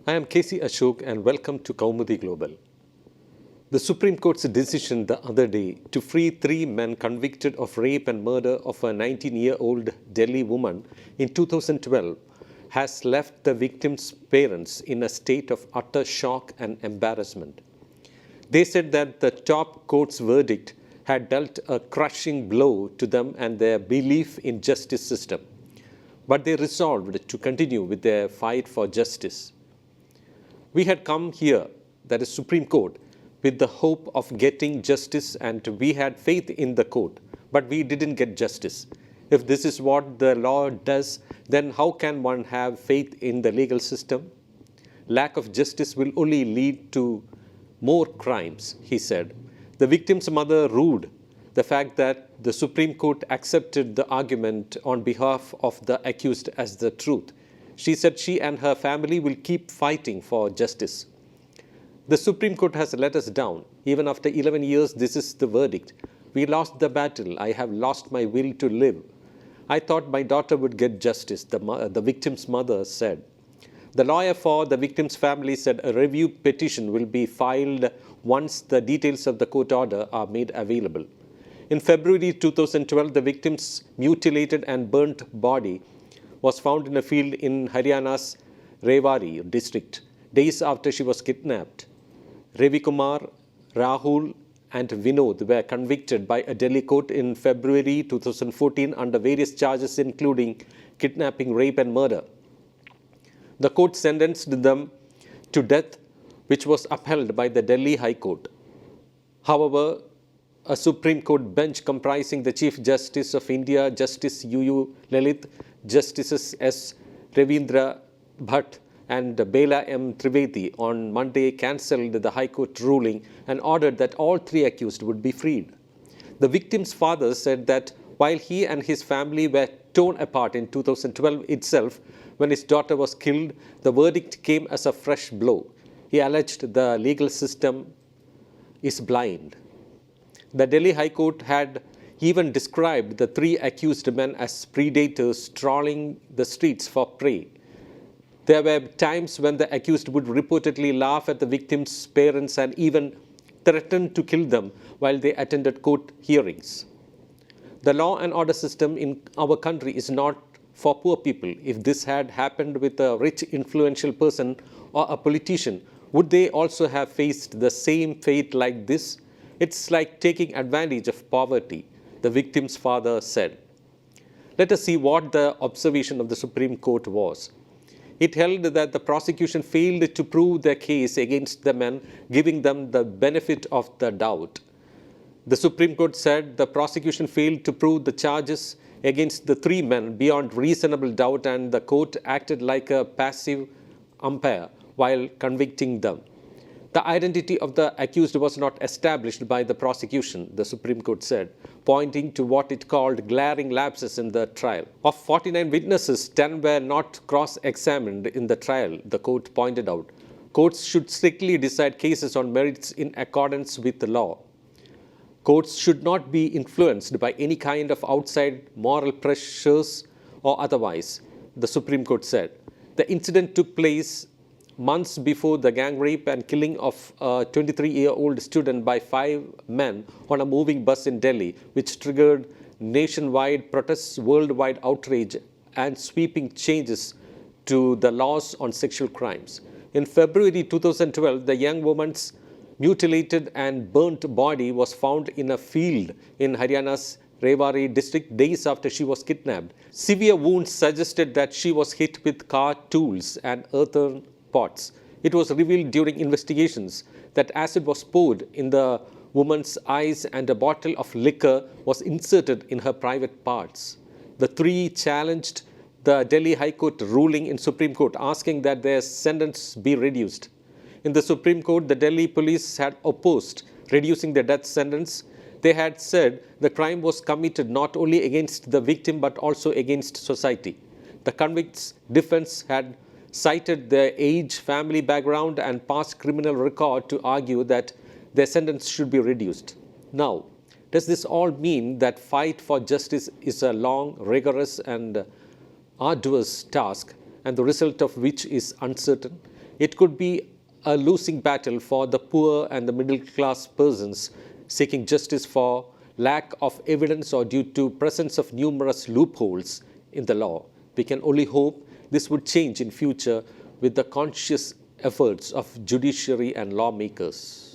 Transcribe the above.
I am K.C. Ashok and welcome to Kaumudy Global. The Supreme Court's decision the other day to free three men convicted of rape and murder of a 19-year-old Delhi woman in 2012 has left the victim's parents in a state of utter shock and embarrassment. They said that the top court's verdict had dealt a crushing blow to them and their belief in justice system. But they resolved to continue with their fight for justice. We had come here, that is Supreme Court, with the hope of getting justice, and we had faith in the court, but we didn't get justice. If this is what the law does, then how can one have faith in the legal system? Lack of justice will only lead to more crimes, he said. The victim's mother rued the fact that the Supreme Court accepted the argument on behalf of the accused as the truth. She said she and her family will keep fighting for justice. The Supreme Court has let us down. Even after 11 years, this is the verdict. We lost the battle. I have lost my will to live. I thought my daughter would get justice, the victim's mother said. The lawyer for the victim's family said a review petition will be filed once the details of the court order are made available. In February 2012, the victim's mutilated and burnt body was found in a field in Haryana's Rewari district, days after she was kidnapped. Ravi Kumar, Rahul and Vinod were convicted by a Delhi court in February 2014 under various charges including kidnapping, rape and murder. The court sentenced them to death, which was upheld by the Delhi High Court. However, a Supreme Court bench comprising the Chief Justice of India, Justice U.U. Lalit, Justices S. Ravindra Bhatt and Bela M. Trivedi on Monday cancelled the High Court ruling and ordered that all three accused would be freed. The victim's father said that while he and his family were torn apart in 2012 itself, when his daughter was killed, the verdict came as a fresh blow. He alleged the legal system is blind. The Delhi High Court had even described the three accused men as predators trawling the streets for prey. There were times when the accused would reportedly laugh at the victim's parents and even threaten to kill them while they attended court hearings. The law and order system in our country is not for poor people. If this had happened with a rich, influential person or a politician, would they also have faced the same fate like this? It's like taking advantage of poverty, the victim's father said. Let us see what the observation of the Supreme Court was. It held that the prosecution failed to prove their case against the men, giving them the benefit of the doubt. The Supreme Court said the prosecution failed to prove the charges against the three men beyond reasonable doubt, and the court acted like a passive umpire while convicting them. The identity of the accused was not established by the prosecution, the Supreme Court said, pointing to what it called glaring lapses in the trial. Of 49 witnesses, 10 were not cross-examined in the trial, the court pointed out. Courts should strictly decide cases on merits in accordance with the law. Courts should not be influenced by any kind of outside moral pressures or otherwise, the Supreme Court said. The incident took place months before the gang rape and killing of a 23-year-old student by 5 men on a moving bus in Delhi, which triggered nationwide protests, worldwide outrage, and sweeping changes to the laws on sexual crimes. In February 2012, the young woman's mutilated and burnt body was found in a field in Haryana's Rewari district days after she was kidnapped. Severe wounds suggested that she was hit with car tools and earthen pots. It was revealed during investigations that acid was poured in the woman's eyes and a bottle of liquor was inserted in her private parts. The three challenged the Delhi High Court ruling in Supreme Court, asking that their sentence be reduced. In the Supreme Court, the Delhi police had opposed reducing the death sentence. They had said the crime was committed not only against the victim but also against society. The convicts' defense had cited their age, family background and past criminal record to argue that their sentence should be reduced. Now, does this all mean that fight for justice is a long, rigorous and arduous task and the result of which is uncertain? It could be a losing battle for the poor and the middle class persons seeking justice for lack of evidence or due to presence of numerous loopholes in the law. We can only hope this would change in future with the conscious efforts of judiciary and lawmakers.